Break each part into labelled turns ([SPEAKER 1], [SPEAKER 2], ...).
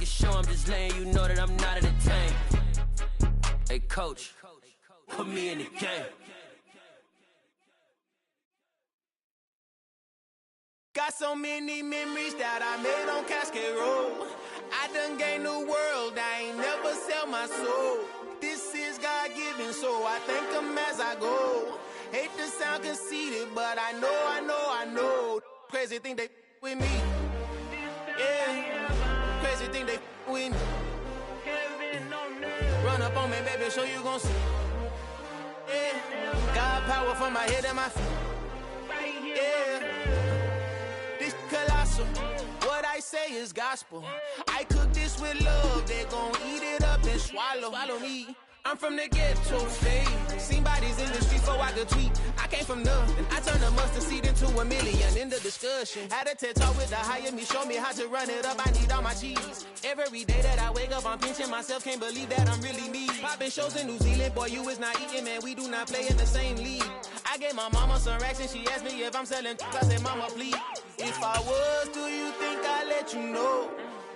[SPEAKER 1] can show, I'm just letting you know that I'm not entertained. Hey, coach, put me in the game.
[SPEAKER 2] Got so many memories that I made on Cascade Road. I done gained the world, I ain't never sell my soul. This is God-given, so I thank him as I go. Hate to sound conceited, but I know. Crazy thing they with me. Yeah, crazy thing they with me. Run up on me, baby, show you gon' see. Yeah, God power from my head and my feet. Yeah, this colossal. What I say is gospel. I cook this with love, they gon' eat it up and swallow me. I'm from the ghetto, seen bodies in the streets so I could tweet. I came from nothing, I turned a mustard seed into $1 million. In the discussion, had a TED talk with the higher me, show me how to run it up, I need all my cheese. Every day that I wake up, I'm pinching myself, can't believe that I'm really me. Popping shows in New Zealand, boy, you is not eating, man, we do not play in the same league. I gave my mama some racks and she asked me if I'm selling, I said, mama, please. If I was, do you think I'd let you know?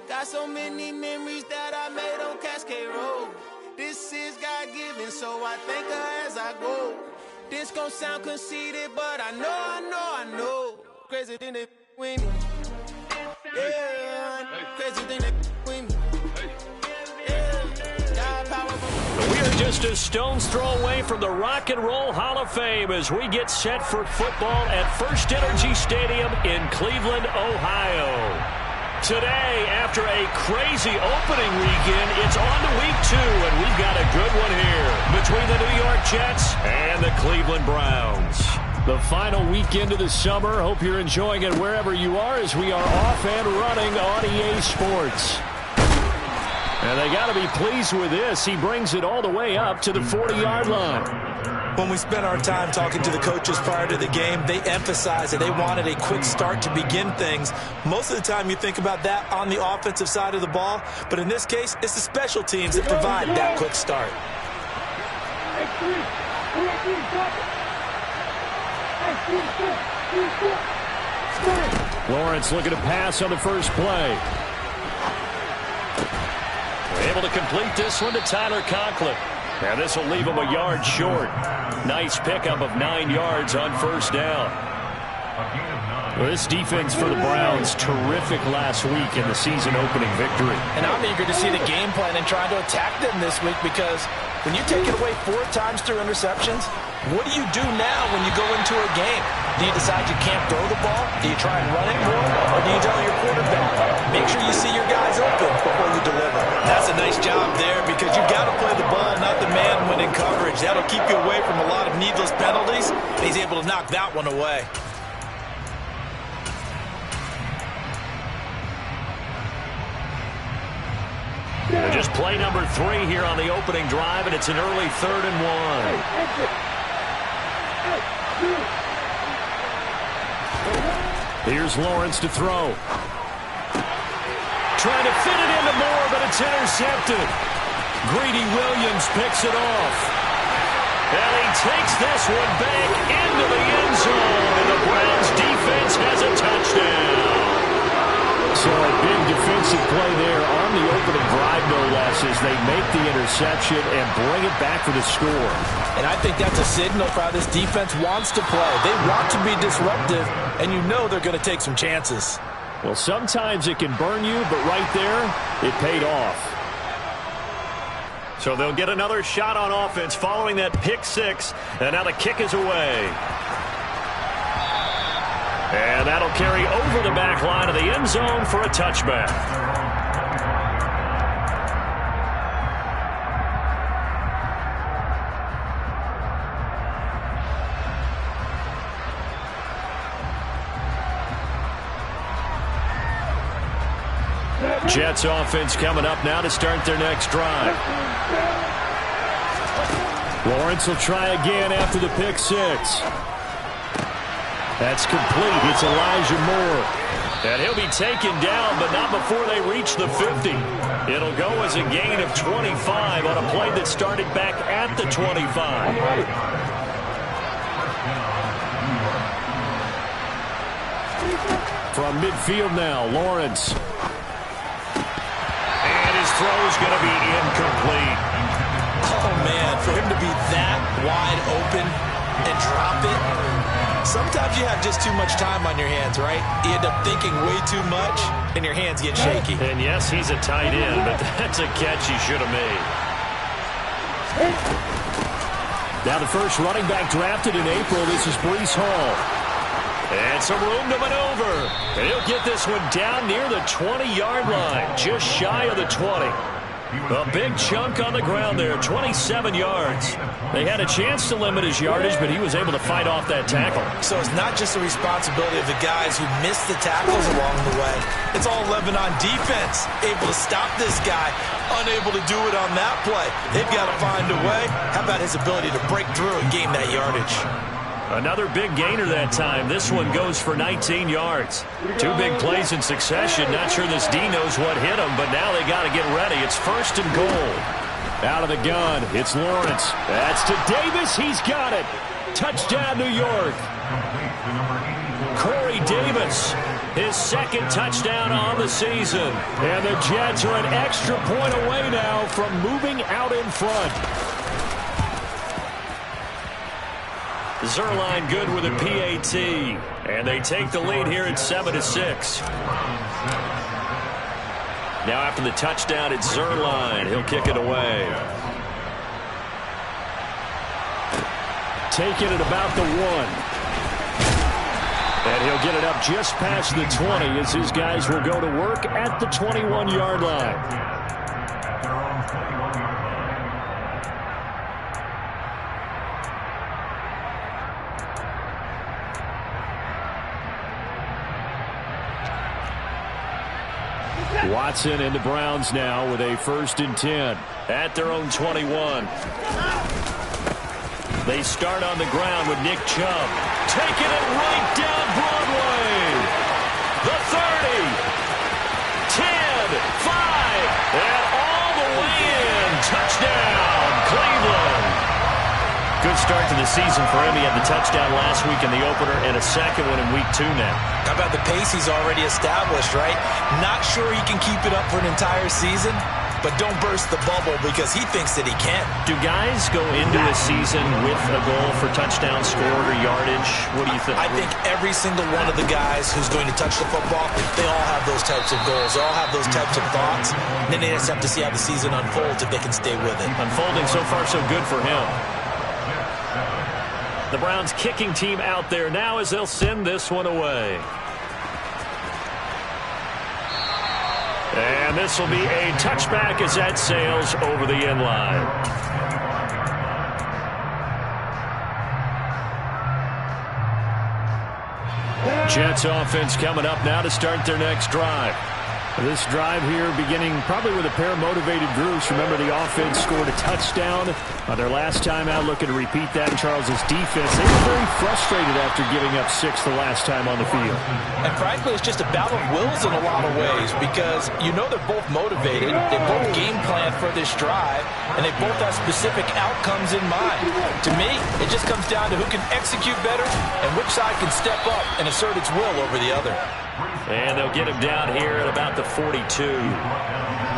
[SPEAKER 2] Got so many memories that I made on Cascade Road. This is God-given, so I thank her as I go. This gon' sound conceited, but I know. Crazy thing they with me. Yeah, crazy thing they with me. Yeah, God power.
[SPEAKER 3] We are just a stone's throw away from the Rock and Roll Hall of Fame as we get set for football at First Energy Stadium in Cleveland, Ohio. Today, after a crazy opening weekend, it's on to week 2, and we've got a good one here between the New York Jets and the Cleveland Browns. The final weekend of the summer. Hope you're enjoying it wherever you are as we are off and running on EA Sports. And they got to be pleased with this. He brings it all the way up to the 40-yard line.
[SPEAKER 4] When we spent our time talking to the coaches prior to the game, they emphasized that they wanted a quick start to begin things. Most of the time you think about that on the offensive side of the ball, but in this case, it's the special teams that provide that quick start.
[SPEAKER 3] Lawrence looking to pass on the first play. Able to complete this one to Tyler Conklin. And this will leave him a yard short. Nice pickup of 9 yards on first down. Well, this defense for the Browns, terrific last week in the season opening victory.
[SPEAKER 4] And I'm eager to see the game plan and trying to attack them this week, because when you take it away 4 times through interceptions, what do you do now when you go into a game? Do you decide you can't throw the ball? Do you try and run it more? Or do you tell your quarterback, make sure you see your guys open before you deliver? That's a nice job there, because you've got to play the ball, not the man when in coverage. That'll keep you away from a lot of needless penalties. And he's able to knock that one away.
[SPEAKER 3] Just play number 3 here on the opening drive, and it's an early 3rd and 1. Here's Lawrence to throw. Trying to fit it into Moore, but it's intercepted. Greedy Williams picks it off. And he takes this one back into the end zone, and the Browns defense has a touchdown. So a big defensive play there on the opening drive, no less, as they make the interception and bring it back for the score.
[SPEAKER 4] And I think that's a signal for how this defense wants to play. They want to be disruptive, and you know they're going to take some chances.
[SPEAKER 3] Well, sometimes it can burn you, but right there, it paid off. So they'll get another shot on offense following that pick 6, and now the kick is away. And that'll carry over the back line of the end zone for a touchback. Jets offense coming up now to start their next drive. Lawrence will try again after the pick 6. That's complete. It's Elijah Moore. And he'll be taken down, but not before they reach the 50. It'll go as a gain of 25 on a play that started back at the 25. From midfield now, Lawrence. throw is going to be incomplete.
[SPEAKER 4] Oh, man, for him to be that wide open and drop it. Sometimes you have just too much time on your hands, right? You end up thinking way too much, and your hands get shaky.
[SPEAKER 3] And yes, he's a tight end, but that's a catch he should have made. Now the first running back drafted in April, this is Breece Hall. And some room to maneuver. And he'll get this one down near the 20-yard line, just shy of the 20. A big chunk on the ground there, 27 yards. They had a chance to limit his yardage, but he was able to fight off that tackle.
[SPEAKER 4] So it's not just the responsibility of the guys who missed the tackles along the way. It's all Lebanon defense, able to stop this guy, unable to do it on that play. They've got to find a way. How about his ability to break through and gain that yardage?
[SPEAKER 3] Another big gainer that time. This one goes for 19 yards. Two big plays in succession. Not sure this D knows what hit him, but now they got to get ready. It's first and goal. Out of the gun, it's Lawrence. That's to Davis. He's got it. Touchdown, New York. Corey Davis, his second touchdown on the season. And the Jets are an extra point away now from moving out in front. Zerline good with a PAT. And they take the lead here at 7-6. Now after the touchdown, it's Zerline. He'll kick it away. Taking it about the 1. And he'll get it up just past the 20 as his guys will go to work at the 21-yard line. Watson and the Browns now with a 1st and 10 at their own 21. They start on the ground with Nick Chubb. Taking it right down Broadway. The 30. 10. 5. And all the way in. Touchdown, Cleveland. Good start to the season for him. He had the touchdown last week in the opener and a second one in week 2 now.
[SPEAKER 4] How about the pace he's already established, right? Not sure he can keep it up for an entire season, but don't burst the bubble because he thinks that he can.
[SPEAKER 3] Do guys go into a season with a goal for touchdown scored or yardage? What do you think?
[SPEAKER 4] I think every single one of the guys who's going to touch the football, they all have those types of goals. They all have those types of thoughts. And then they just have to see how the season unfolds if they can stay with it.
[SPEAKER 3] Unfolding so far so good for him. The Browns kicking team out there now as they'll send this one away. And this will be a touchback as that sails over the end line. Jets offense coming up now to start their next drive. This drive here beginning probably with a pair of motivated groups. Remember, the offense scored a touchdown on their last time out. Looking to repeat that in Charles's defense. They were very frustrated after giving up 6 the last time on the field.
[SPEAKER 4] And frankly, it's just a battle of wills in a lot of ways because you know they're both motivated. They both game plan for this drive, and they both have specific outcomes in mind. To me, it just comes down to who can execute better and which side can step up and assert its will over the other.
[SPEAKER 3] And they'll get him down here at about the 42.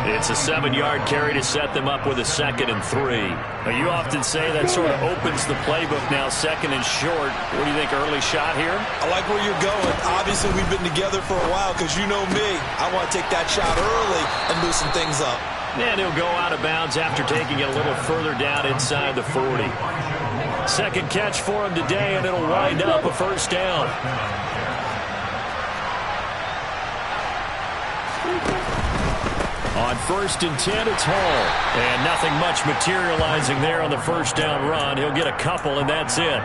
[SPEAKER 3] It's a 7-yard carry to set them up with a 2nd and 3. Now, you often say that sort of opens the playbook now, 2nd and short. What do you think, early shot here?
[SPEAKER 4] I like where you're going. Obviously, we've been together for a while because you know me. I want to take that shot early and loosen things up.
[SPEAKER 3] And he'll go out of bounds after taking it a little further down inside the 40. Second catch for him today, and it'll wind up a 1st down. On 1st and 10, it's Hall. And nothing much materializing there on the 1st down run. He'll get a couple, and that's it.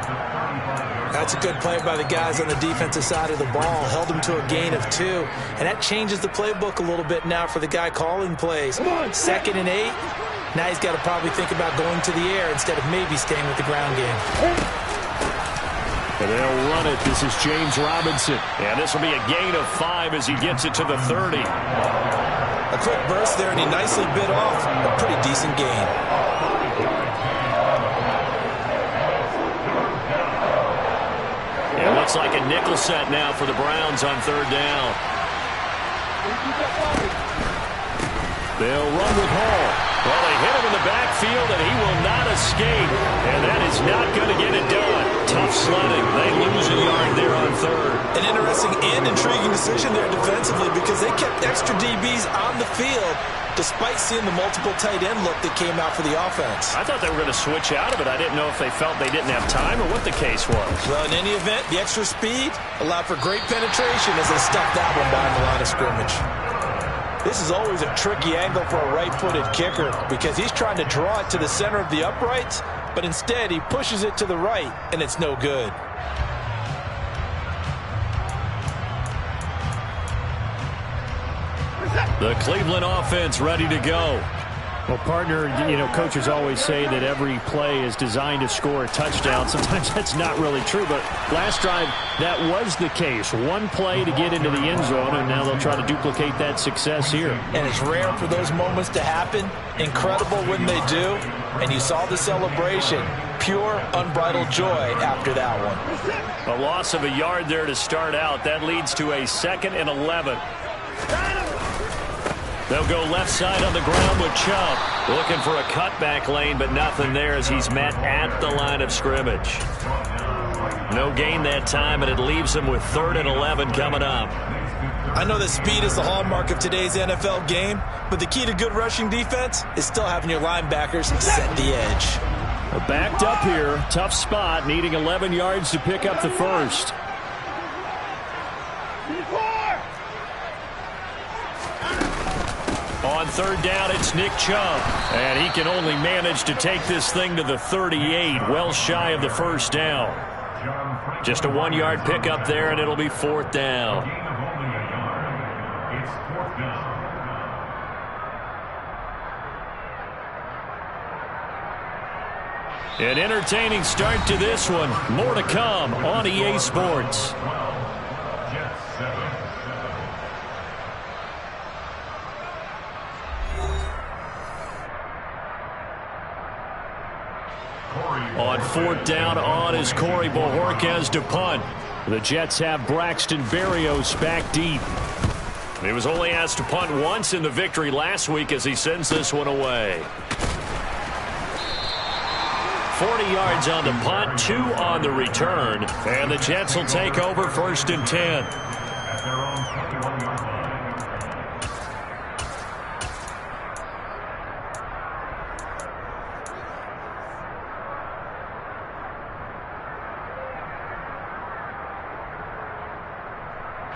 [SPEAKER 4] That's a good play by the guys on the defensive side of the ball. Held him to a gain of 2. And that changes the playbook a little bit now for the guy calling plays. 2nd and 8. Now he's got to probably think about going to the air instead of maybe staying with the ground game.
[SPEAKER 3] And they'll run it. This is James Robinson. And this will be a gain of 5 as he gets it to the 30.
[SPEAKER 4] A quick burst there, and he nicely bit off a pretty decent gain.
[SPEAKER 3] It looks like a nickel set now for the Browns on 3rd down. They'll run with Hall. Well, they hit him in the backfield, and he will not escape. And that is not going to get it done. Tough sledding. They lose a yard there on third.
[SPEAKER 4] An interesting and intriguing decision there defensively because they kept extra DBs on the field despite seeing the multiple tight end look that came out for the offense.
[SPEAKER 3] I thought they were going to switch out of it. I didn't know if they felt they didn't have time or what the case was.
[SPEAKER 4] Well, in any event, the extra speed allowed for great penetration as they stuffed that one behind the line of scrimmage. This is always a tricky angle for a right-footed kicker because he's trying to draw it to the center of the uprights, but instead he pushes it to the right, and it's no good.
[SPEAKER 3] The Cleveland offense ready to go.
[SPEAKER 5] Well, partner, coaches always say that every play is designed to score a touchdown. Sometimes that's not really true, but last drive, that was the case. One play to get into the end zone, and now they'll try to duplicate that success here.
[SPEAKER 4] And it's rare for those moments to happen. Incredible when they do. And you saw the celebration. Pure, unbridled joy after that one.
[SPEAKER 3] A loss of a yard there to start out. That leads to a 2nd and 11. They'll go left side on the ground with Chubb. Looking for a cutback lane, but nothing there as he's met at the line of scrimmage. No gain that time, and it leaves him with 3rd and 11 coming up.
[SPEAKER 4] I know that speed is the hallmark of today's NFL game, but the key to good rushing defense is still having your linebackers set the edge.
[SPEAKER 3] They're backed up here. Tough spot, needing 11 yards to pick up the first. On 3rd down, it's Nick Chubb. And he can only manage to take this thing to the 38, well shy of the first down. Just a 1-yard pickup there, and it'll be 4th down. An entertaining start to this one. More to come on EA Sports. On 4th down, on is Corey Bojorquez to punt. The Jets have Braxton Berrios back deep. He was only asked to punt once in the victory last week as he sends this one away. 40 yards on the punt, 2 on the return. And the Jets will take over 1st and 10.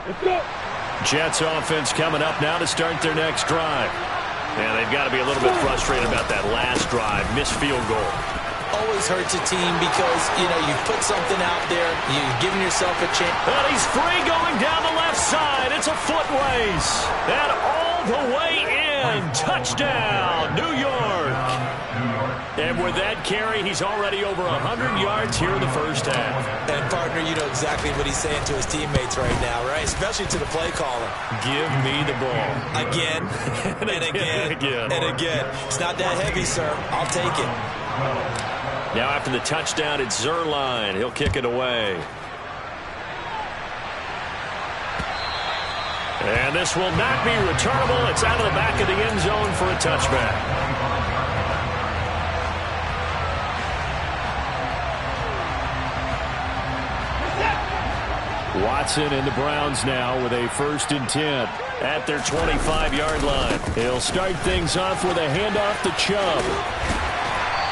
[SPEAKER 5] Let's go.
[SPEAKER 3] Jets offense coming up now to start their next drive. And they've got to be a little bit frustrated about that last drive. Missed field goal.
[SPEAKER 4] Always hurts a team because, you put something out there. You've given yourself a chance.
[SPEAKER 3] And he's free going down the left side. It's a foot race. And all the way in. Touchdown, New York. And with that carry, he's already over 100 yards here in the first half.
[SPEAKER 4] And, partner, you know exactly what he's saying to his teammates right now, right? Especially to the play caller.
[SPEAKER 3] Give me the ball.
[SPEAKER 4] Again, and again, and again. It's not that heavy, sir. I'll take it.
[SPEAKER 3] Now after the touchdown, it's Zerline. He'll kick it away. And this will not be returnable. It's out of the back of the end zone for a touchback. Watson and the Browns now with a 1st and 10 at their 25-yard line. He'll start things off with a handoff to Chubb.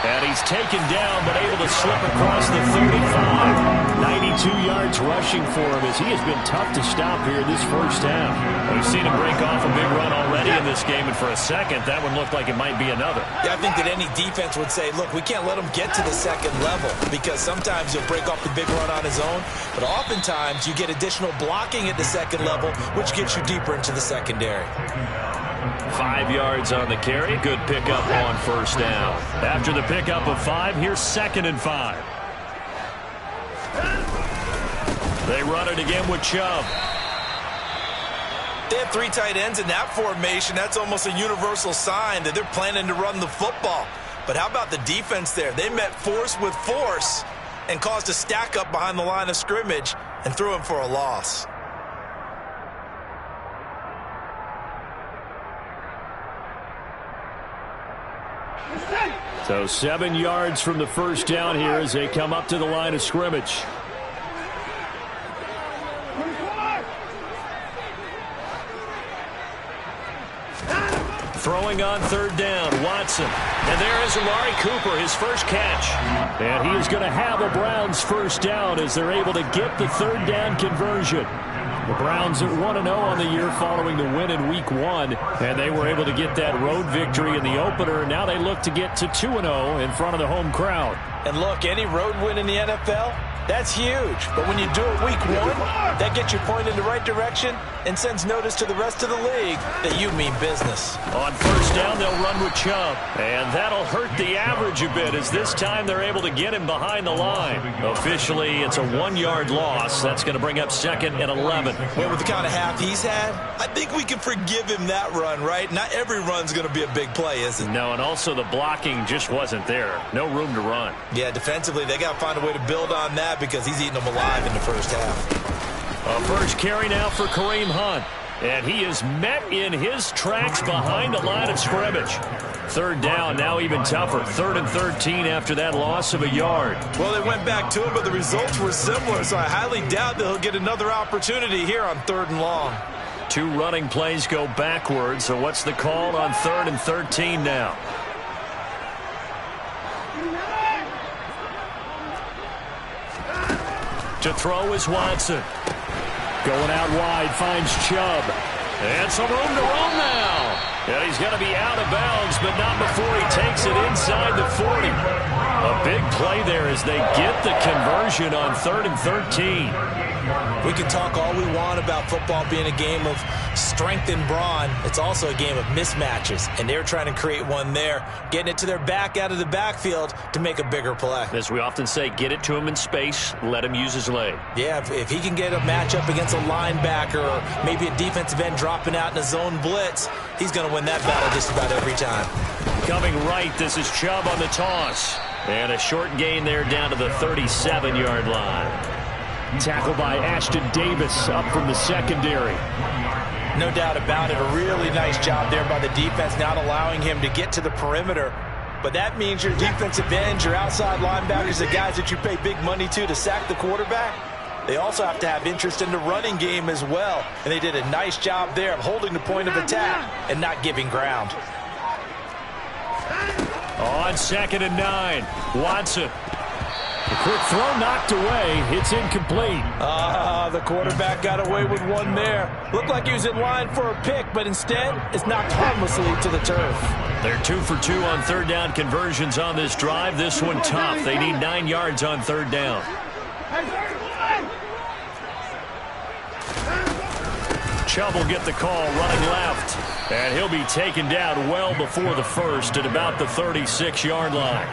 [SPEAKER 3] And he's taken down, but able to slip across the 35. 92 yards rushing for him as he has been tough to stop here this first half. We've seen him break off a big run already in this game, and for a second, that one looked like it might be another.
[SPEAKER 4] Yeah, I think that any defense would say, look, we can't let him get to the second level because sometimes he'll break off the big run on his own, but oftentimes you get additional blocking at the second level, which gets you deeper into the secondary.
[SPEAKER 3] 5 yards on the carry. Good pickup on 1st down. After the pickup of 5, here's 2nd and 5. They run it again with Chubb.
[SPEAKER 4] They have 3 tight ends in that formation. That's almost a universal sign that they're planning to run the football. But how about the defense there? They met force with force and caused a stack up behind the line of scrimmage and threw him for a loss.
[SPEAKER 5] So 7 yards from the first down here as they come up to the line of scrimmage. Throwing on third down, Watson. And there is Amari Cooper, his first catch. And he is going to have a Browns first down as they're able to get the third down conversion. The Browns at 1-0 on the year following the win in Week 1. And they were able to get that road victory in the opener. Now they look to get to 2-0 in front of the home crowd.
[SPEAKER 4] And look, any road win in the NFL, that's huge. But when you do it Week 1, that gets you pointed in the right direction and sends notice to the rest of the league that you mean business.
[SPEAKER 5] On first down, they'll run with Chubb. And that'll hurt the average a bit as this time they're able to get him behind the line. Officially, it's a 1-yard loss. That's going to bring up 2nd and 11.
[SPEAKER 4] Well, with the kind of half he's had, I think we can forgive him that run, right? Not every run's going to be a big play, is it?
[SPEAKER 5] No, and also the blocking just wasn't there. No room to run.
[SPEAKER 4] Yeah, defensively, they got to find a way to build on that because he's eating them alive in the first half.
[SPEAKER 5] A first carry now for Kareem Hunt. And he is met in his tracks behind the line of scrimmage. Third down, now even tougher. 3rd and 13 after that loss of a yard.
[SPEAKER 4] Well, they went back to him, but the results were similar, so I highly doubt that he'll get another opportunity here on 3rd and long.
[SPEAKER 5] 2 running plays go backwards, so what's the call on 3rd and 13 now? To throw is Watson. Going out wide, finds Chubb. And some room to roam now. And he's going to be out of bounds, but not before he takes it inside the 40. A big play there as they get the conversion on 3rd and 13.
[SPEAKER 4] We can talk all we want about football being a game of strength and brawn. It's also a game of mismatches, and they're trying to create one there, getting it to their back out of the backfield to make a bigger play.
[SPEAKER 5] As we often say, get it to him in space, let him use his leg.
[SPEAKER 4] Yeah, if he can get a matchup against a linebacker or maybe a defensive end dropping out in a zone blitz, he's going to win that battle just about every time.
[SPEAKER 5] Coming right, this is Chubb on the toss. And a short gain there down to the 37-yard line. Tackled by Ashton Davis up from the secondary.
[SPEAKER 4] No doubt about it. A really nice job there by the defense, not allowing him to get to the perimeter. But that means your defensive ends, your outside linebackers, the guys that you pay big money to sack the quarterback, they also have to have interest in the running game as well. And they did a nice job there of holding the point of attack and not giving ground.
[SPEAKER 5] On 2nd and 9, Watson. A quick throw knocked away. It's incomplete.
[SPEAKER 4] The quarterback got away with one there. Looked like he was in line for a pick, but instead it's knocked harmlessly to the turf.
[SPEAKER 5] They're 2 for 2 on third down conversions on this drive. This one tough. They need 9 yards on third down. Chubb will get the call running left. And he'll be taken down well before the first at about the 36-yard line.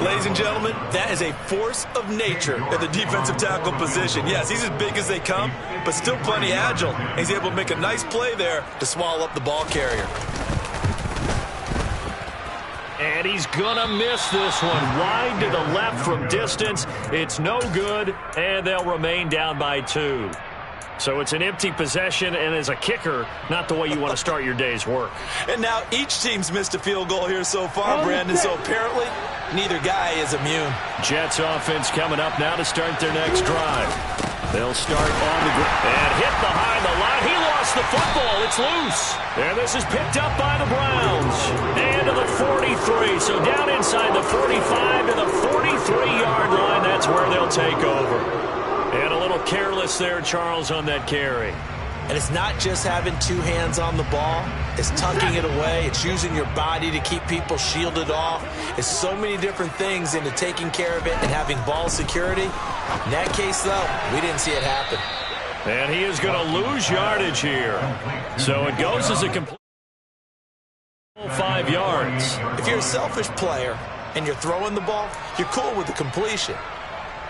[SPEAKER 4] Ladies and gentlemen, that is a force of nature at the defensive tackle position. Yes, he's as big as they come, but still plenty agile. He's able to make a nice play there to swallow up the ball carrier.
[SPEAKER 5] And he's going to miss this one. Wide to the left from distance. It's no good, and they'll remain down by 2. So it's an empty possession, and as a kicker, not the way you want to start your day's work.
[SPEAKER 4] And now each team's missed a field goal here so far, Brandon, so apparently neither guy is immune.
[SPEAKER 5] Jets offense coming up now to start their next drive. They'll start on the ground and hit behind the line. He lost the football. It's loose. And this is picked up by the Browns. And to the 43. So down inside the 45 to the 43-yard line. That's where they'll take over. And a little careless there, Charles, on that carry.
[SPEAKER 4] And it's not just having 2 hands on the ball. It's tucking it away. It's using your body to keep people shielded off. It's so many different things into taking care of it and having ball security. In that case, though, we didn't see it happen.
[SPEAKER 5] And he is going to lose yardage here. So it goes as a complete 5 yards.
[SPEAKER 4] If you're a selfish player and you're throwing the ball, you're cool with the completion.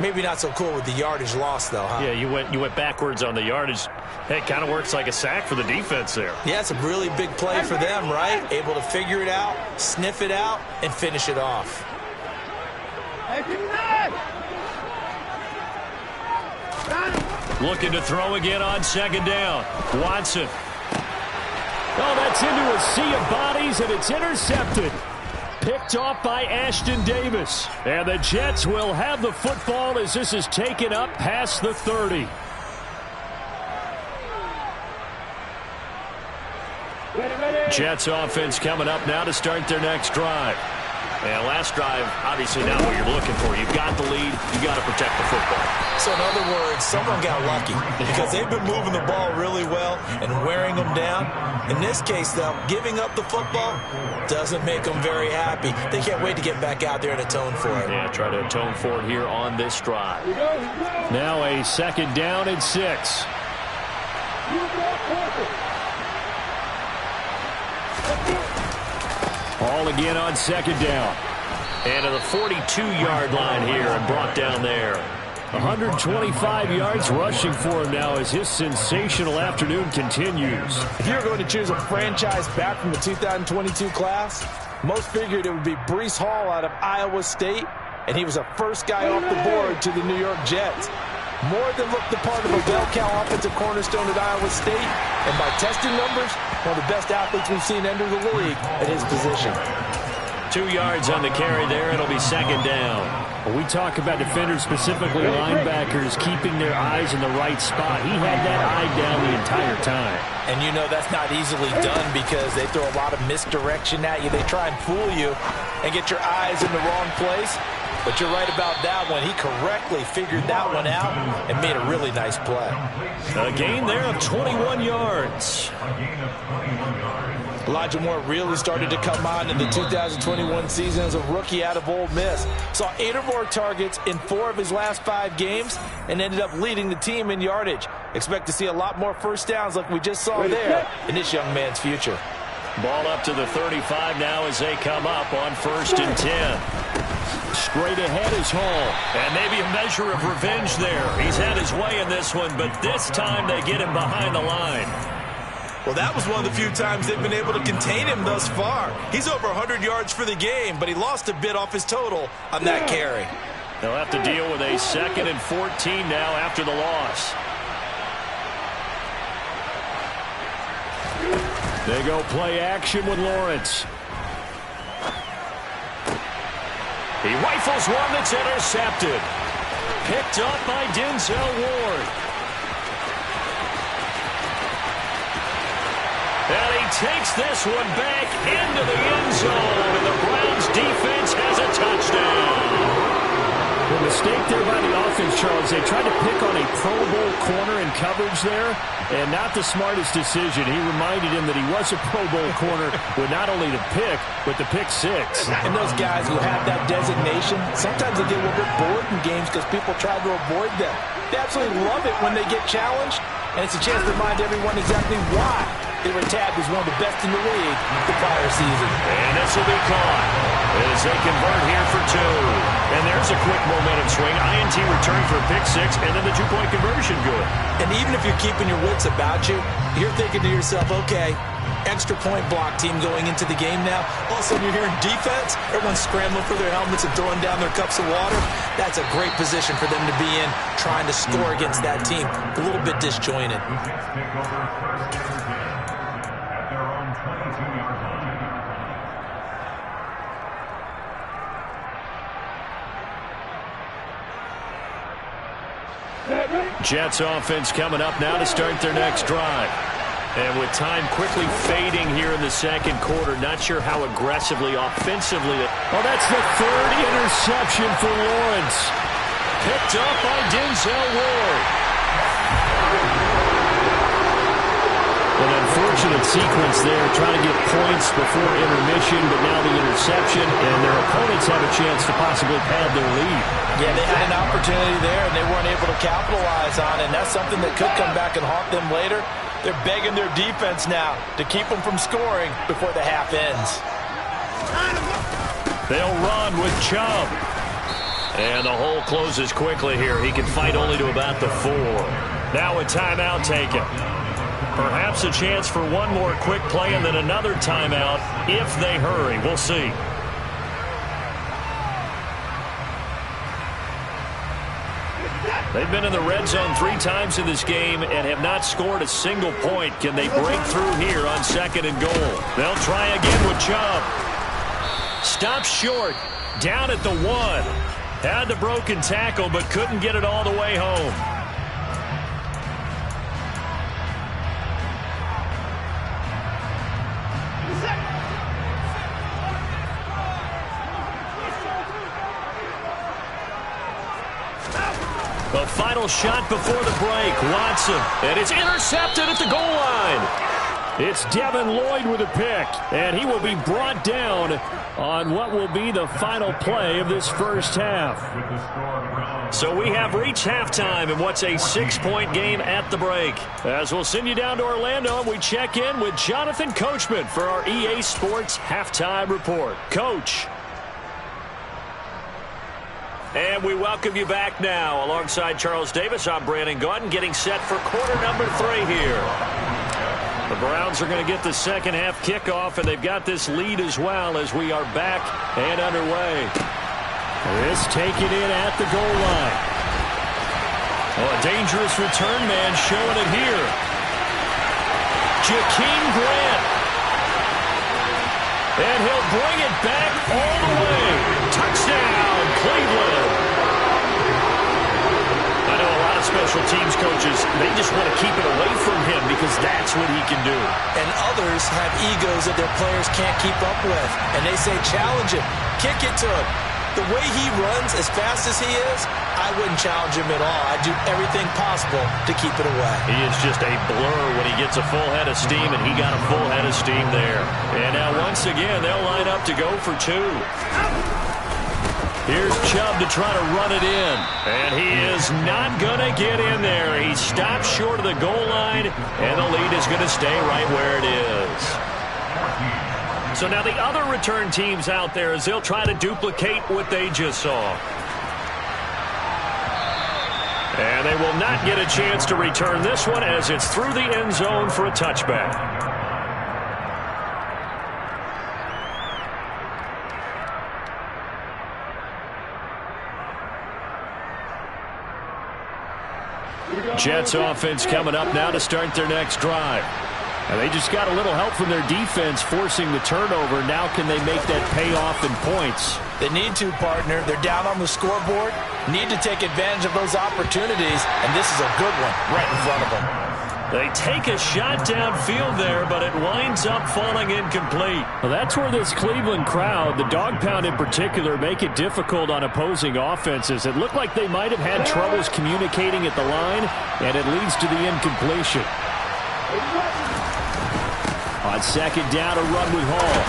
[SPEAKER 4] Maybe not so cool with the yardage loss, though, huh?
[SPEAKER 5] Yeah, you went backwards on the yardage. It kind of works like a sack for the defense there.
[SPEAKER 4] Yeah, it's a really big play for them, right? Able to figure it out, sniff it out, and finish it off.
[SPEAKER 5] Looking to throw again on 2nd down. Watson. Oh, that's into a sea of bodies. carries, and it's intercepted. Picked off by Ashton Davis. And the Jets will have the football as this is taken up past the 30. Jets offense coming up now to start their next drive. And last drive, obviously not what you're looking for. You've got the lead. You've got to protect the football.
[SPEAKER 4] So in other words, someone got lucky because they've been moving the ball really well and wearing them down. In this case, though, giving up the football doesn't make them very happy. They can't wait to get back out there and atone for it.
[SPEAKER 3] Yeah, try to atone for it here on this drive.
[SPEAKER 5] Now a second down and 6. Ball again on second down.
[SPEAKER 3] And to the 42-yard line here and brought down there.
[SPEAKER 5] 125 yards rushing for him now as his sensational afternoon continues.
[SPEAKER 4] If you were going to choose a franchise back from the 2022 class, most figured it would be Breece Hall out of Iowa State, and he was the first guy off the board to the New York Jets. More than looked the part of a bell cow offensive cornerstone at Iowa State, and by testing numbers, one of the best athletes we've seen enter the league at his position.
[SPEAKER 3] 2 yards on the carry there. It'll be second down.
[SPEAKER 5] When we talk about defenders, specifically linebackers, keeping their eyes in the right spot, he had that eye down the entire time.
[SPEAKER 4] And you know that's not easily done because they throw a lot of misdirection at you. They try and fool you and get your eyes in the wrong place. But you're right about that one. He correctly figured that one out and made a really nice play.
[SPEAKER 3] A gain there of 21 yards.
[SPEAKER 4] Elijah Moore really started to come on in the 2021 season as a rookie out of Ole Miss. Saw 8 or more targets in 4 of his last 5 games and ended up leading the team in yardage. Expect to see a lot more first downs like we just saw there in this young man's future.
[SPEAKER 3] Ball up to the 35 now as they come up on 1st and 10.
[SPEAKER 5] Straight ahead is Hall.
[SPEAKER 3] And maybe a measure of revenge there. He's had his way in this one, but this time they get him behind the line.
[SPEAKER 4] Well, that was one of the few times they've been able to contain him thus far. He's over 100 yards for the game, but he lost a bit off his total on that carry.
[SPEAKER 3] They'll have to deal with a 2nd and 14 now after the loss.
[SPEAKER 5] They go play action with Lawrence.
[SPEAKER 3] He rifles one that's intercepted. Picked up by Denzel Ward. And he takes this one back into the end zone. And the Browns defense has a touchdown.
[SPEAKER 5] The mistake there by the offense, Charles, they tried to pick on a Pro Bowl corner in coverage there, and not the smartest decision. He reminded him that he was a Pro Bowl corner with not only the pick, but the pick 6.
[SPEAKER 4] And those guys who have that designation, sometimes they get a little bit bored in games because people try to avoid them. They absolutely love it when they get challenged, and it's a chance to remind everyone exactly why they were tagged as one of the best in the league the prior season.
[SPEAKER 3] And this will be caught as they convert here for 2. And there's a quick momentum swing. INT return for a pick 6, and then the 2-point conversion good.
[SPEAKER 4] And even if you're keeping your wits about you, you're thinking to yourself, okay, extra point block team going into the game now. All of a sudden you're hearing defense. Everyone's scrambling for their helmets and throwing down their cups of water. That's a great position for them to be in, trying to score against that team. A little bit disjointed.
[SPEAKER 3] Jets offense coming up now to start their next drive. And with time quickly fading here in the second quarter, not sure how aggressively, offensively.
[SPEAKER 5] Oh, that's the 3rd interception for Lawrence.
[SPEAKER 3] Picked up by Denzel Ward.
[SPEAKER 5] An unfortunate sequence there, trying to get points before intermission, but now the interception, and their opponents have a chance to possibly pad their lead.
[SPEAKER 4] Yeah, they had an opportunity there, and they weren't able to capitalize on it, and that's something that could come back and haunt them later. They're begging their defense now to keep them from scoring before the half ends.
[SPEAKER 3] They'll run with Chubb. And the hole closes quickly here. He can fight only to about the 4. Now a timeout taken. Perhaps a chance for one more quick play and then another timeout if they hurry. We'll see. They've been in the red zone 3 times in this game and have not scored a single point. Can they break through here on 2nd and goal? They'll try again with Chubb. Stops short. Down at the 1. Had the broken tackle, but couldn't get it all the way home. The final shot before the break. Watson. And it's intercepted at the goal line. It's Devin Lloyd with a pick. And he will be brought down on what will be the final play of this first half. So we have reached halftime in what's a 6-point game at the break. As we'll send you down to Orlando, and we check in with Jonathan Coachman for our EA Sports Halftime Report. Coach. And we welcome you back now. Alongside Charles Davis, I'm Brandon Gaudin, getting set for quarter number 3 here. The Browns are going to get the second half kickoff, and they've got this lead as well as we are back and underway. This taken in at the goal line. Oh, a dangerous return man showing it here. Jakeem Grant. And he'll bring it back all the way. Touchdown, Cleveland. I know a lot of special teams coaches, they just want to keep it away from him because that's what he can do.
[SPEAKER 4] And others have egos that their players can't keep up with. And they say, challenge him, kick it to him. The way he runs as fast as he is, I wouldn't challenge him at all. I'd do everything possible to keep it away.
[SPEAKER 3] He is just a blur when he gets a full head of steam, and he got a full head of steam there. And now once again, they'll line up to go for 2. Here's Chubb to try to run it in. And he is not going to get in there. He stops short of the goal line, and the lead is going to stay right where it is. So now the other return teams out there as they'll try to duplicate what they just saw. And they will not get a chance to return this one as it's through the end zone for a touchback. Jets offense coming up now to start their next drive. And they just got a little help from their defense forcing the turnover. Now can they make that pay off in points?
[SPEAKER 4] They need to, partner. They're down on the scoreboard. Need to take advantage of those opportunities. And this is a good one right in front of them.
[SPEAKER 3] They take a shot downfield there, but it winds up falling incomplete.
[SPEAKER 5] Well, that's where this Cleveland crowd, the dog pound in particular, make it difficult on opposing offenses. It looked like they might have had troubles communicating at the line, and it leads to the incompletion. On second down, a run with Hall.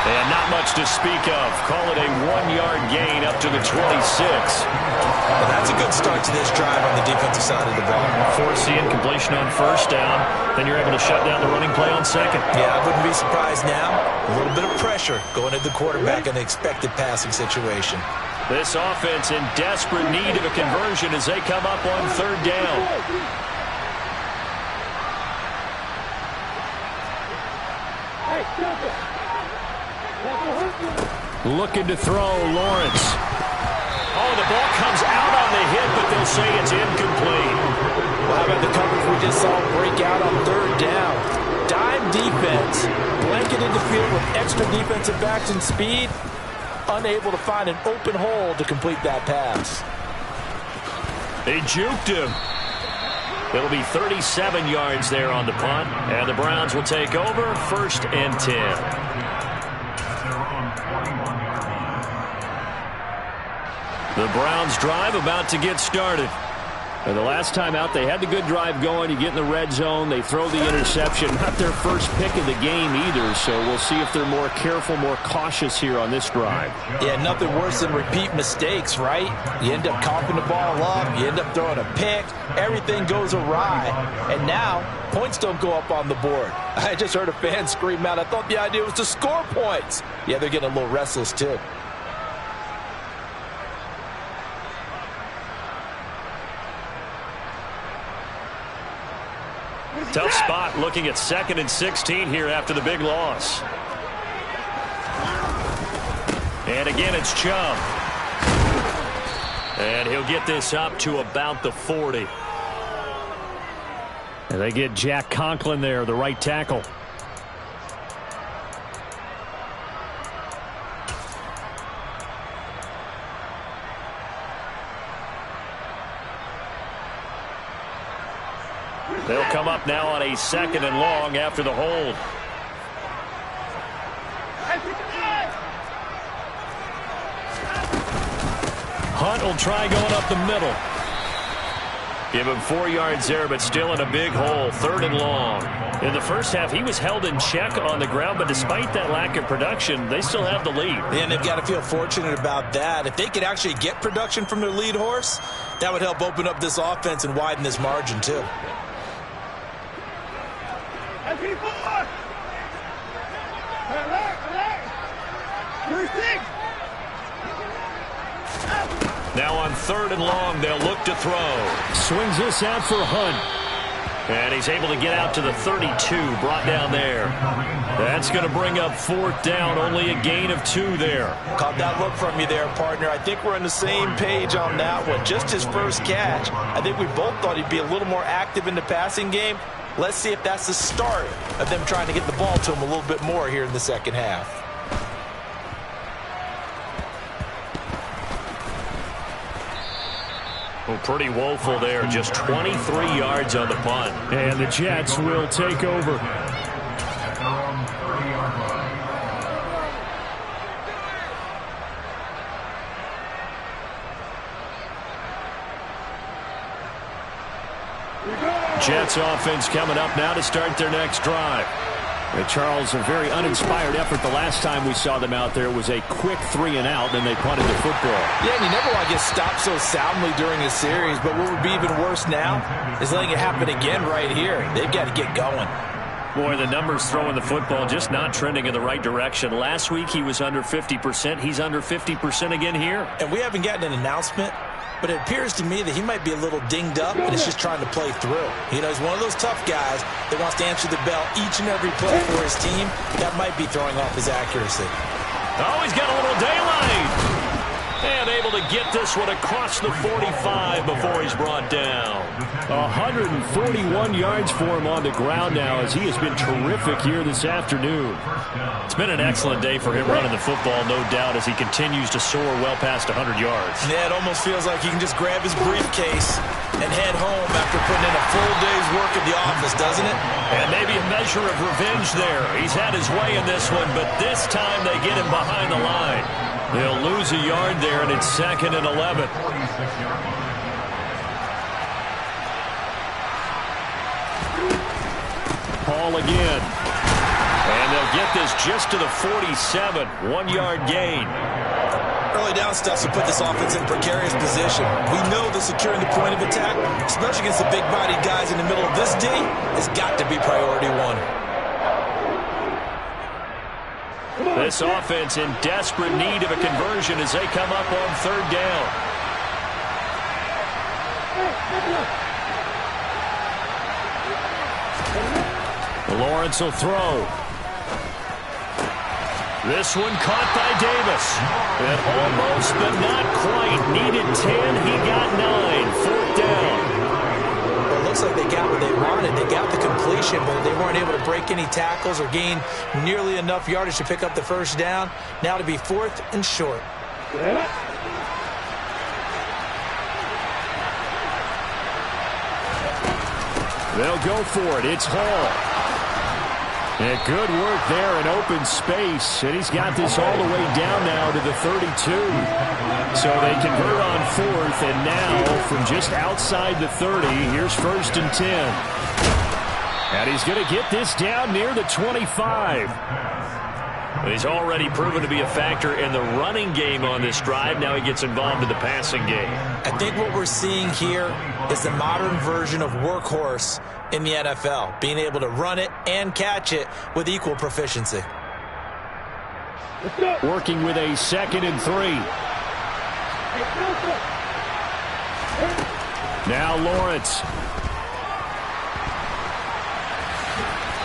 [SPEAKER 5] And not much to speak of. Call it a 1-yard gain up to the 26.
[SPEAKER 4] Well, that's a good start to this drive on the defensive side of the ball.
[SPEAKER 3] Force the incompletion on first down. Then you're able to shut down the running play on second.
[SPEAKER 4] Yeah, I wouldn't be surprised now. A little bit of pressure going at the quarterback in the expected passing situation.
[SPEAKER 3] This offense in desperate need of a conversion as they come up on third down.
[SPEAKER 5] Looking to throw, Lawrence.
[SPEAKER 3] Oh, the ball comes out on the hit, but they'll say it's incomplete.
[SPEAKER 4] Well, how about the coverage we just saw break out on third down? Dime defense, blanketed the field with extra defensive backs and speed, unable to find an open hole to complete that pass.
[SPEAKER 3] They juked him. It'll be 37 yards there on the punt, and the Browns will take over 1st and 10. The Browns drive about to get started. And the last time out, they had the good drive going. You get in the red zone, they throw the interception. Not their first pick of the game either, so we'll see if they're more careful, more cautious here on this drive.
[SPEAKER 4] Yeah, nothing worse than repeat mistakes, right? You end up coughing the ball up, you end up throwing a pick, everything goes awry, and now points don't go up on the board. I just heard a fan scream out, I thought the idea was to score points. Yeah, they're getting a little restless too.
[SPEAKER 3] Tough spot looking at 2nd and 16 here after the big loss. And again, it's Chubb. And he'll get this up to about the 40.
[SPEAKER 5] And they get Jack Conklin there, the right tackle.
[SPEAKER 3] They'll come up now on a 2nd and long after the hold. Hunt will try going up the middle. Give him 4 yards there, but still in a big hole. 3rd and long. In the first half, he was held in check on the ground, but despite that lack of production, they still have the lead.
[SPEAKER 4] And they've got to feel fortunate about that. If they could actually get production from their lead horse, that would help open up this offense and widen this margin, too.
[SPEAKER 3] Now on 3rd and long, they'll look to throw.
[SPEAKER 5] Swings this out for Hunt.
[SPEAKER 3] And he's able to get out to the 32, brought down there. That's going to bring up 4th down, only a gain of 2 there.
[SPEAKER 4] Caught that look from you there, partner. I think we're on the same page on that one. Just his first catch. I think we both thought he'd be a little more active in the passing game. Let's see if that's the start of them trying to get the ball to him a little bit more here in the second half.
[SPEAKER 3] Well, pretty woeful there. Just 23 yards on the punt.
[SPEAKER 5] And the Jets will take over. Jets offense coming up now to start their next drive. Charles, a very uninspired effort the last time we saw them out there. It was a quick 3 and out, then they punted the football.
[SPEAKER 4] Yeah, and you never want to get stopped so soundly during a series, but what would be even worse now is letting it happen again right here. They've got to get going.
[SPEAKER 3] Boy, the numbers throwing the football just not trending in the right direction. Last week he was under 50%. He's under 50% again here.
[SPEAKER 4] And we haven't gotten an announcement, but it appears to me that he might be a little dinged up and is just trying to play through. You know, he's one of those tough guys that wants to answer the bell each and every play for his team. That might be throwing off his accuracy.
[SPEAKER 3] Oh, he's got a little daylight. And able to get this one across the 45 before he's brought down.
[SPEAKER 5] 141 yards for him on the ground now as he has been terrific here this afternoon.
[SPEAKER 3] It's been an excellent day for him running the football, no doubt, as he continues to soar well past 100 yards.
[SPEAKER 4] Yeah, it almost feels like he can just grab his briefcase and head home after putting in a full day's work at the office, doesn't it?
[SPEAKER 3] And maybe a measure of revenge there. He's had his way in this one, but this time they get him behind the line. They'll lose a yard there, and it's 2nd and 11.
[SPEAKER 5] Paul again.
[SPEAKER 3] And they'll get this just to the 47. 1-yard gain.
[SPEAKER 4] Early down stuff to put this offense in precarious position. We know that securing the point of attack, especially against the big-bodied guys in the middle of this D, has got to be priority 1.
[SPEAKER 3] This offense in desperate need of a conversion as they come up on 3rd down.
[SPEAKER 5] Lawrence will throw.
[SPEAKER 3] This one caught by Davis. And almost, but not quite. Needed 10. He got 9. 4th down.
[SPEAKER 4] It looks like they got what they wanted. They got the completion, but they weren't able to break any tackles or gain nearly enough yardage to pick up the 1st down. Now to be 4th and short.
[SPEAKER 5] They'll go for it. It's Hall. And good work there in open space. And he's got this all the way down now to the 32. So they convert on 4th. And now from just outside the 30, here's 1st and 10. And he's going to get this down near the 25.
[SPEAKER 3] He's already proven to be a factor in the running game on this drive. Now he gets involved in the passing game.
[SPEAKER 4] I think what we're seeing here is the modern version of workhorse in the NFL, being able to run it and catch it with equal proficiency.
[SPEAKER 5] Working with a 2nd and 3. Now Lawrence.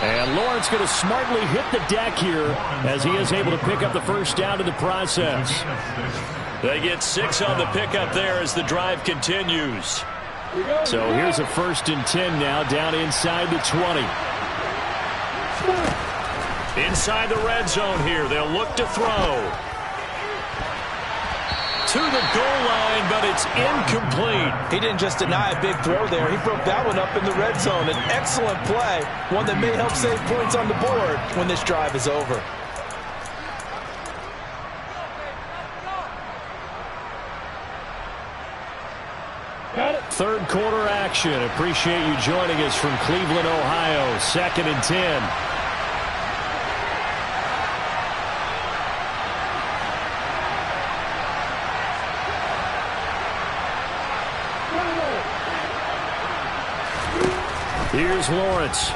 [SPEAKER 5] And Lawrence going to smartly hit the deck here as he is able to pick up the 1st down in the process.
[SPEAKER 3] They get 6 on the pickup there as the drive continues.
[SPEAKER 5] So here's a 1st and 10 now, down inside the 20.
[SPEAKER 3] Inside the red zone here, they'll look to throw. To the goal line, but it's incomplete.
[SPEAKER 4] He didn't just deny a big throw there. He broke that one up in the red zone. An excellent play, one that may help save points on the board when this drive is over.
[SPEAKER 5] Third quarter action. Appreciate you joining us from Cleveland, Ohio. 2nd and 10. Here's Lawrence.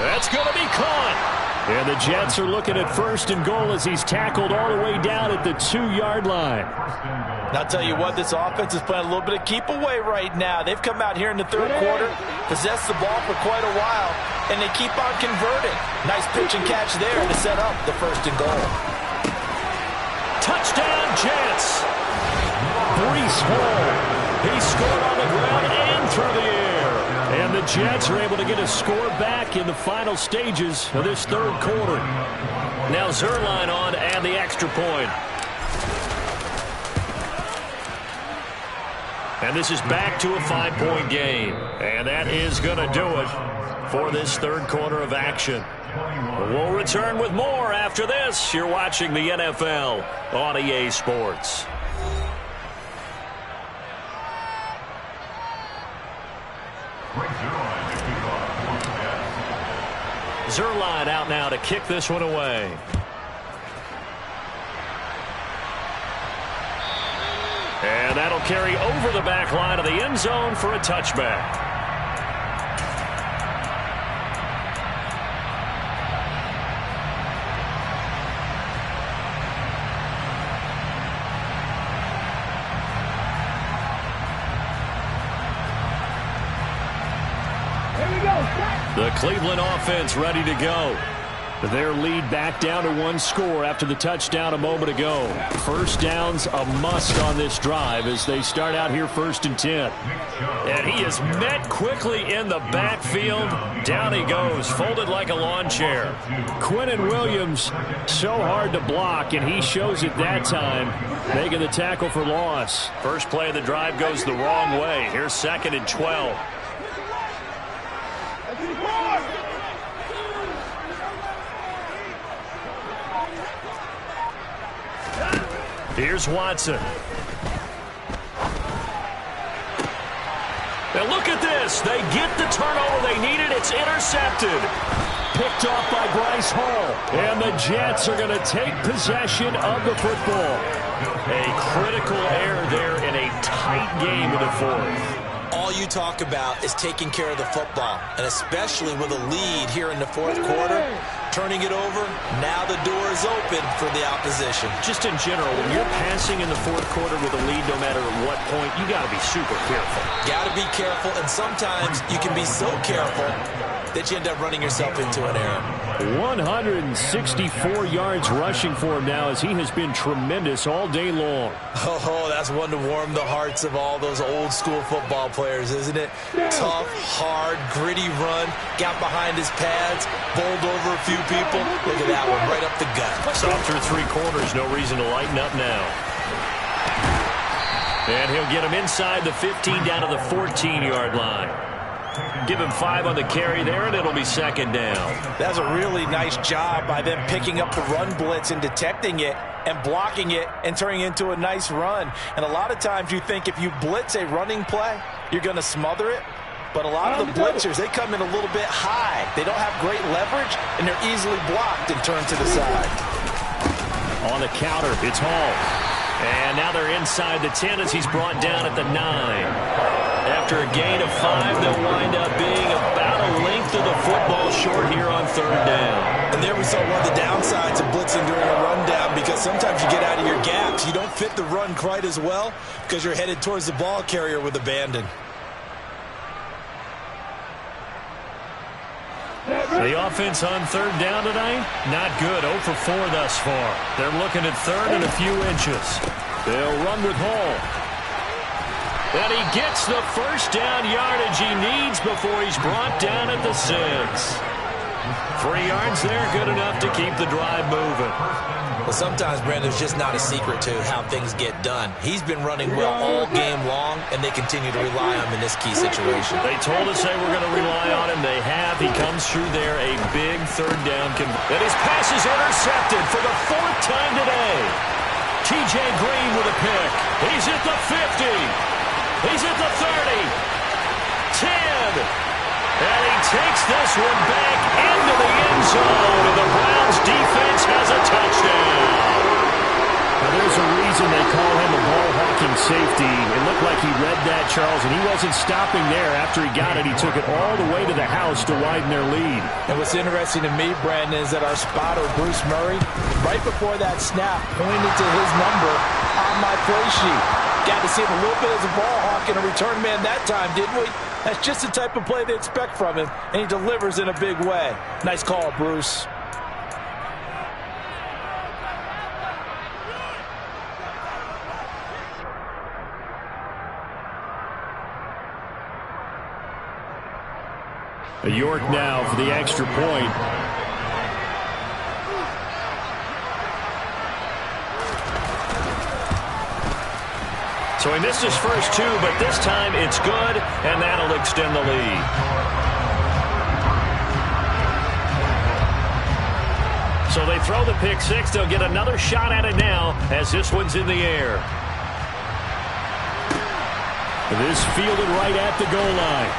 [SPEAKER 5] That's going to be caught. And the Jets are looking at 1st and goal as he's tackled all the way down at the 2-yard line.
[SPEAKER 4] And I'll tell you what, this offense is playing a little bit of keep away right now. They've come out here in the third quarter, possessed the ball for quite a while, and they keep on converting. Nice pitch and catch there to set up the 1st and goal.
[SPEAKER 3] Touchdown, Jets. Breece Hall. He scored on the ground and through the air. And the Jets are able to get a score back in the final stages of this third quarter. Now Zuerlein on and the extra point. And this is back to a 5-point game. And that is going to do it for this third quarter of action. We'll return with more after this. You're watching the NFL on EA Sports. Zuerlein out now to kick this one away. And that'll carry over the back line of the end zone for a touchback. The Cleveland offense ready to go. Their lead back down to 1 score after the touchdown a moment ago. First down's a must on this drive as they start out here 1st and 10. And he is met quickly in the backfield. Down he goes, folded like a lawn chair.
[SPEAKER 5] Quinnen Williams, so hard to block, and he shows it that time, making the tackle for loss.
[SPEAKER 3] First play of the drive goes the wrong way. Here's 2nd and 12. Here's Watson. Now look at this. They get the turnover they needed. It's intercepted.
[SPEAKER 5] Picked off by Bryce Hall. And the Jets are going to take possession of the football.
[SPEAKER 3] A critical error there in a tight game in the fourth.
[SPEAKER 4] All you talk about is taking care of the football, and especially with a lead here in the fourth quarter, turning it over, now the door is open for the opposition.
[SPEAKER 3] Just in general, when you're passing in the fourth quarter with a lead, no matter at what point, you got to be super careful.
[SPEAKER 4] Got to be careful, and sometimes you can be so careful that you end up running yourself into an error.
[SPEAKER 5] 164 yards rushing for him now as he has been tremendous all day long.
[SPEAKER 4] Oh, that's one to warm the hearts of all those old school football players, isn't it? Tough, hard, gritty run, got behind his pads, bowled over a few people. Look at that one, right up the gut.
[SPEAKER 3] Stop through 3 quarters, no reason to lighten up now. And he'll get him inside the 15 down to the 14-yard line. Give him 5 on the carry there, and it'll be 2nd down.
[SPEAKER 4] That's a really nice job by them picking up the run blitz and detecting it and blocking it and turning it into a nice run. And a lot of times you think if you blitz a running play, you're going to smother it. But a lot of the blitzers, they come in a little bit high. They don't have great leverage, and they're easily blocked and turned to the side.
[SPEAKER 5] On the counter, it's Hall.
[SPEAKER 3] And now they're inside the 10 as he's brought down at the 9. After a gain of 5, they'll wind up being about a length of the football short here on 3rd down.
[SPEAKER 4] And there we saw one of the downsides of blitzing during a rundown, because sometimes you get out of your gaps. You don't fit the run quite as well because you're headed towards the ball carrier with abandon.
[SPEAKER 3] The offense on third down tonight, not good. 0 for 4 thus far. They're looking at third and a few inches. They'll run with Hall. And he gets the first down yardage he needs before he's brought down at the 6. 3 yards there, good enough to keep the drive moving.
[SPEAKER 4] Well, sometimes, Brandon, there's just not a secret to how things get done. He's been running well all game long, and they continue to rely on him in this key situation.
[SPEAKER 3] They told us they were going to rely on him. They have. He comes through there, a big third down. And his pass is intercepted for the 4th time today. T.J. Green with a pick. He's at the 50. He's at the 30. 10. And he takes this one back into the end zone, and the Browns defense has a touchdown.
[SPEAKER 5] Now, there's a reason they call him a ball-hawking safety. It looked like he read that, Charles, and he wasn't stopping there. After he got it, he took it all the way to the house to widen their lead.
[SPEAKER 4] And what's interesting to me, Brandon, is that our spotter, Bruce Murray, right before that snap, pointed to his number on my play sheet. Got to see him a little bit as a ball hawk and a return man that time, didn't we? That's just the type of play they expect from him, and he delivers in a big way. Nice call, Bruce.
[SPEAKER 5] York now for the extra point.
[SPEAKER 3] So he missed his first 2, but this time it's good, and that'll extend the lead. So they throw the pick 6. They'll get another shot at it now as this one's in the air.
[SPEAKER 5] This fielded right at the goal line.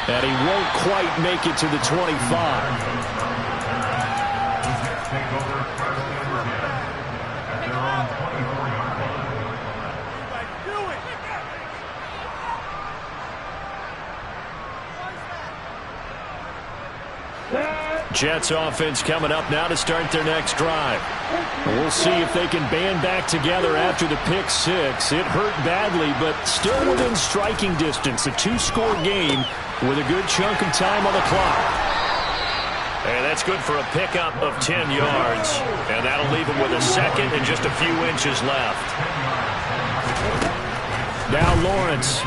[SPEAKER 5] And he won't quite make it to the 25. Jets offense coming up now to start their next drive. We'll see if they can band back together after the pick 6. It hurt badly, but still within striking distance. A 2-score game with a good chunk of time on the clock.
[SPEAKER 3] And that's good for a pickup of 10 yards. And that'll leave him with a second and just a few inches left.
[SPEAKER 5] Now Lawrence.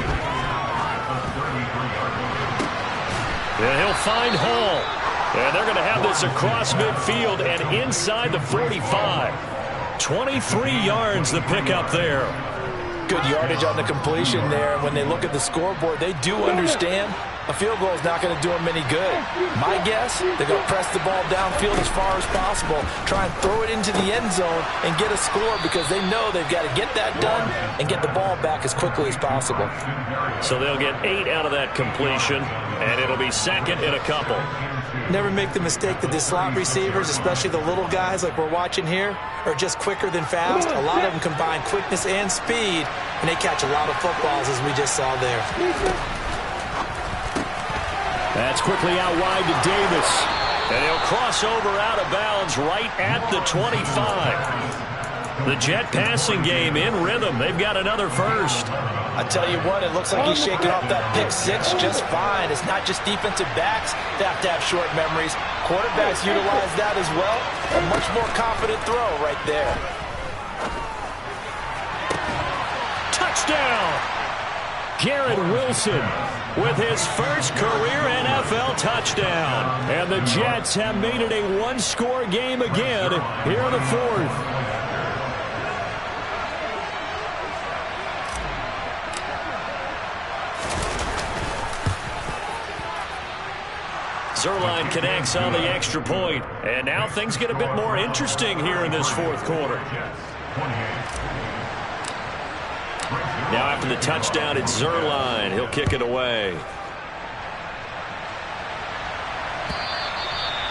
[SPEAKER 3] And he'll find Hall. And they're going to have this across midfield and inside the 45. 23 yards the pickup there.
[SPEAKER 4] Good yardage on the completion there. When they look at the scoreboard, they do understand a field goal is not going to do them any good. My guess, they're going to press the ball downfield as far as possible, try and throw it into the end zone and get a score because they know they've got to get that done and get the ball back as quickly as possible.
[SPEAKER 3] So they'll get 8 out of that completion, and it'll be second and a couple.
[SPEAKER 4] Never make the mistake that the slot receivers, especially the little guys like we're watching here, are just quicker than fast. A lot of them combine quickness and speed, and they catch a lot of footballs, as we just saw there.
[SPEAKER 5] That's quickly out wide to Davis.
[SPEAKER 3] And he'll cross over out of bounds right at the 25. The Jet passing game in rhythm. They've got another first.
[SPEAKER 4] I tell you what, it looks like he's shaking off that pick 6 just fine. It's not just defensive backs that have to have short memories. Quarterbacks utilize that as well. A much more confident throw right there.
[SPEAKER 3] Touchdown!
[SPEAKER 5] Garrett Wilson
[SPEAKER 3] with his first career NFL touchdown.
[SPEAKER 5] And the Jets have made it a 1-score game again here in the 4th.
[SPEAKER 3] Zerline connects on the extra point. And now things get a bit more interesting here in this 4th quarter. Now after the touchdown, it's Zerline. He'll kick it away.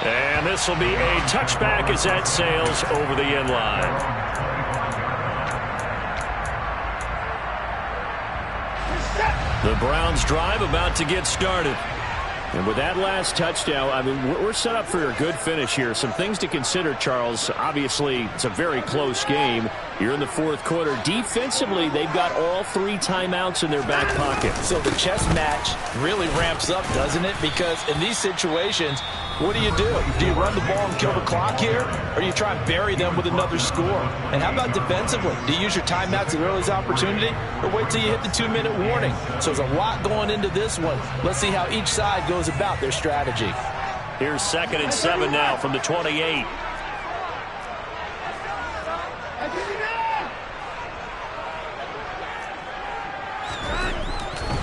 [SPEAKER 3] And this will be a touchback as that sails over the end line. The Browns drive about to get started.
[SPEAKER 5] And with that last touchdown, I mean, we're set up for a good finish here. Some things to consider, Charles. Obviously, it's a very close game. You're in the fourth quarter. Defensively, they've got all 3 timeouts in their back pocket.
[SPEAKER 4] So the chess match really ramps up, doesn't it? Because in these situations, what do? Do you run the ball and kill the clock here? Or do you try and bury them with another score? And how about defensively? Do you use your timeouts at earliest opportunity? Or wait till you hit the 2-minute warning? So there's a lot going into this one. Let's see how each side goes about their strategy.
[SPEAKER 3] Here's 2nd and 7 now from the 28.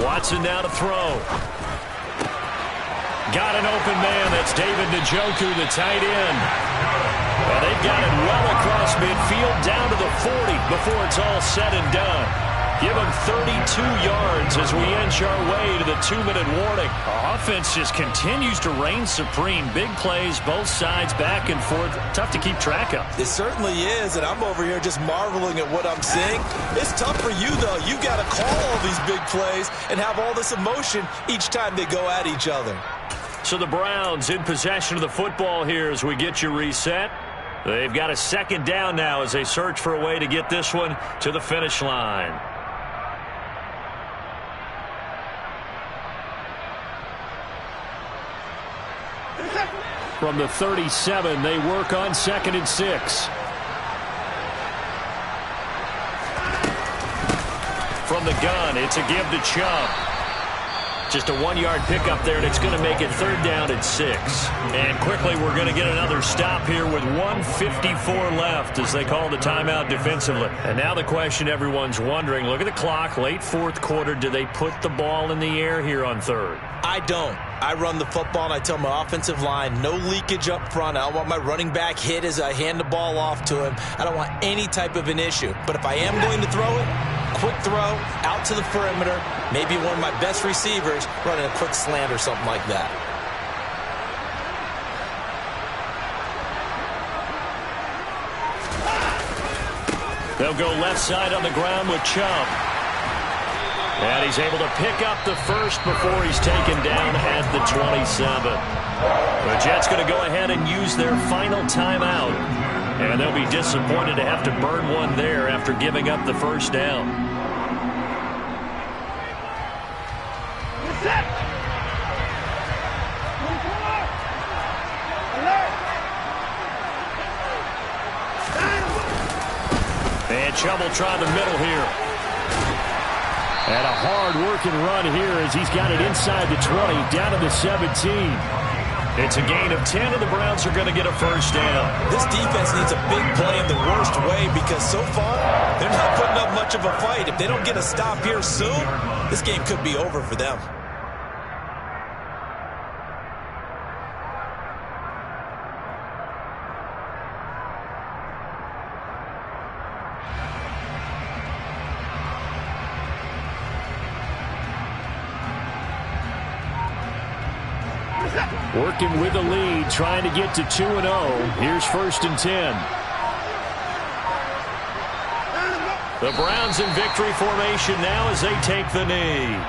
[SPEAKER 3] Watson now to throw. Got an open man. That's David Njoku, the tight end. And they've got it well across midfield down to the 40 before it's all said and done. Give them 32 yards as we inch our way to the 2-minute warning. Our offense just continues to reign supreme. Big plays, both sides, back and forth. Tough to keep track of.
[SPEAKER 4] It certainly is, and I'm over here just marveling at what I'm seeing. It's tough for you, though. You got to call all these big plays and have all this emotion each time they go at each other.
[SPEAKER 3] So the Browns in possession of the football here as we get you reset. They've got a 2nd down now as they search for a way to get this one to the finish line.
[SPEAKER 5] From the 37, they work on 2nd and 6.
[SPEAKER 3] From the gun, it's a give to Chubb. Just a 1-yard pickup there, and it's going to make it 3rd down and 6. And quickly, we're going to get another stop here with 1:54 left as they call the timeout defensively. And now the question everyone's wondering, look at the clock, late 4th quarter. Do they put the ball in the air here on 3rd?
[SPEAKER 4] I don't. I run the football, and I tell my offensive line, no leakage up front. I don't want my running back hit as I hand the ball off to him. I don't want any type of an issue. But if I am going to throw it, quick throw, out to the perimeter, maybe one of my best receivers running a quick slant or something like that.
[SPEAKER 3] They'll go left side on the ground with Chubb. And he's able to pick up the first before he's taken down at the 27. The Jets going to go ahead and use their final timeout. And they'll be disappointed to have to burn one there after giving up the first down. And Chubb will try the middle here.
[SPEAKER 5] And a hard-working run here as he's got it inside the 20, down to the 17.
[SPEAKER 3] It's a gain of 10, and the Browns are going to get a first down.
[SPEAKER 4] This defense needs a big play in the worst way because so far they're not putting up much of a fight. If they don't get a stop here soon, this game could be over for them.
[SPEAKER 5] Working with the lead, trying to get to 2-0. Here's 1st and 10.
[SPEAKER 3] The Browns in victory formation now as they take the knee.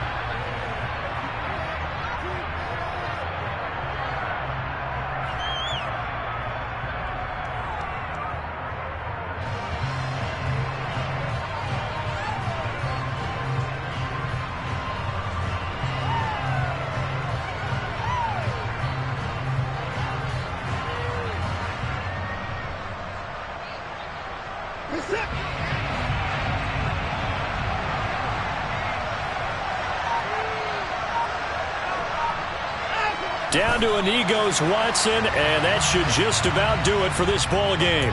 [SPEAKER 3] Down to a knee goes Watson, and that should just about do it for this ball game.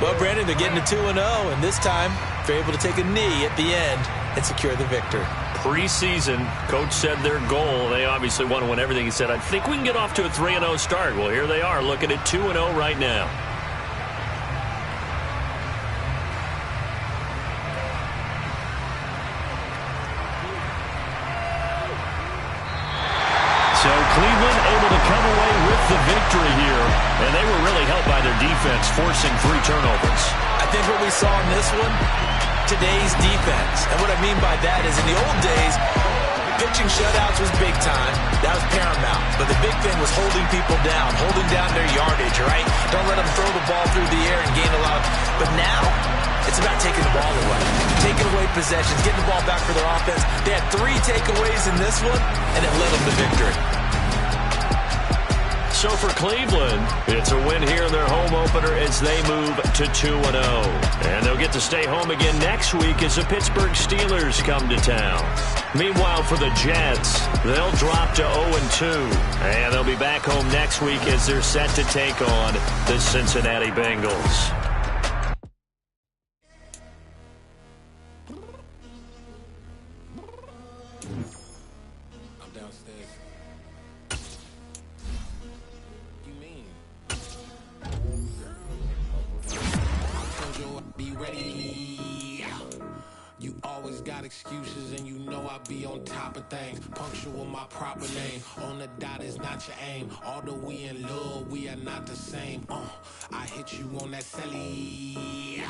[SPEAKER 4] Well, Brandon, they're getting to 2-0, and this time they're able to take a knee at the end and secure the victory.
[SPEAKER 3] Preseason, coach said their goal, they obviously want to win everything. He said, I think we can get off to a 3-0 start. Well, here they are looking at 2-0 right now. So Cleveland able to come away with the victory here, and they were really helped by their defense, forcing 3 turnovers.
[SPEAKER 4] I think what we saw in this one, today's defense. And what I mean by that is in the old days, pitching shutouts was big time. That was paramount. But the big thing was holding people down, holding down their yardage, right? Don't let them throw the ball through the air and gain a lot. But now, it's about taking the ball away, taking away possessions, getting the ball back for their offense. They had 3 takeaways in this one, and it led them to victory.
[SPEAKER 3] So for Cleveland, it's a win here in their home opener as they move to 2-0. And they'll get to stay home again next week as the Pittsburgh Steelers come to town. Meanwhile, for the Jets, they'll drop to 0-2. And they'll be back home next week as they're set to take on the Cincinnati Bengals.
[SPEAKER 2] Excuses and you know I be on top of things. Punctual my proper name. On the dot is not your aim. Although we in love, we are not the same. I hit you on that celly.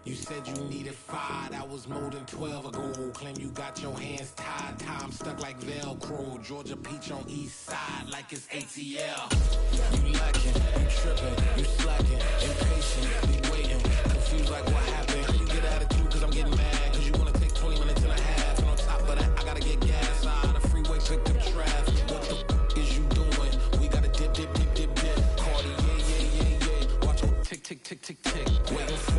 [SPEAKER 2] You said you needed 5, that was more than 12 ago. Claim you got your hands tied, time stuck like Velcro. Georgia peach on east side like it's ATL. You lacking, you tripping, you slacking, impatient, be waiting, confused like what happened. You get attitude cause I'm getting mad, cause you wanna take 20 minutes and a half. And on top of that, I gotta get gas out of the freeway, picked up traffic. What the is you doing? We gotta dip, dip, dip, dip, dip. Cardi, yeah. Watch tick, tick, tick, tick, tick. Waiting for